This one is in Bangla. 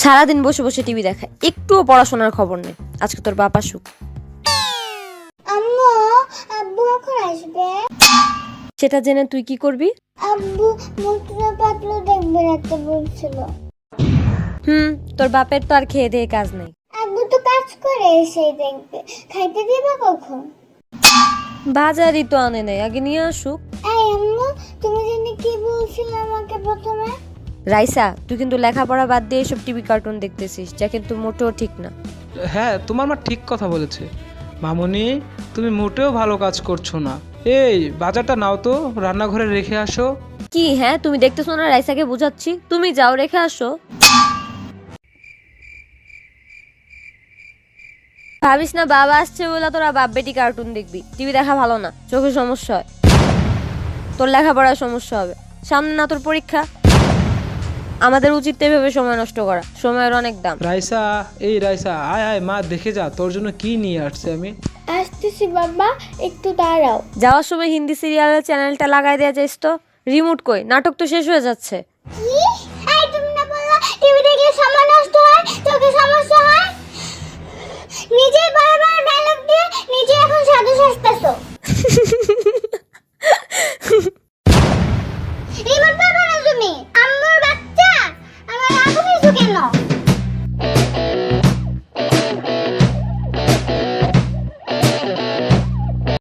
সারাদিন বসে বসে টিভি দেখা, একটুও পড়াশোনার খবর নেই। আজকে তোর বাপ আসুক। আম্মু, আব্বু কখন আসবে? সেটা জেনে তুই কি করবি? আব্বু মোটর পাতলু দেখবে রাতে বলছিল। তোর বাপের তো আর খেয়ে দিয়ে কাজ নেই। আব্বু তো কাজ করে এসেই দেখবে, খাইতে দিবা কখন? বাজারই তো আনে নাই, আগে নিয়ে আসুক। এই আম্মু, তুমি জানি কি বলছিলে আমাকে প্রথমে? রাইসা, তুই কিন্তু লেখাপড়া বাদ দিয়ে এসব টিভি কার্টুন দেখতেছিস, যা কিন্তু মোটেও ঠিক না। হ্যাঁ, তোমার মা ঠিক কথা বলেছে। মামুনি, তুমি মোটেও ভালো কাজ করছো না। এই বাজারটা নাও তো, রান্নাঘরে রেখে আসো। কি হ্যাঁ, তুমি দেখতেছো না রাইসাকে বুঝাচ্ছি? তুমি যাও, রেখে আসো। ভাবিস না বাবা আসছে বলে তোরা বাপ বেটি কার্টুন দেখবি। টিভি দেখা ভালো না, চোখের সমস্যা হয়, তোর লেখাপড়ার সমস্যা হবে। সামনে না তোর পরীক্ষা। আমাদের উচিত এভাবে সময় নষ্ট করা, সময়ের অনেক দাম। রাইসা, এই রাইসা, আয় আয় মা, দেখে যা তোর জন্য কি নিয়ে আসছে আমি। আসতেছি বাবা, একটু দাঁড়াও। যাওয়ার সময় হিন্দি সিরিয়ালের চ্যানেলটা লাগাই দেওয়া যাইস তো। রিমোট কই? নাটক তো শেষ হয়ে যাচ্ছে। কি?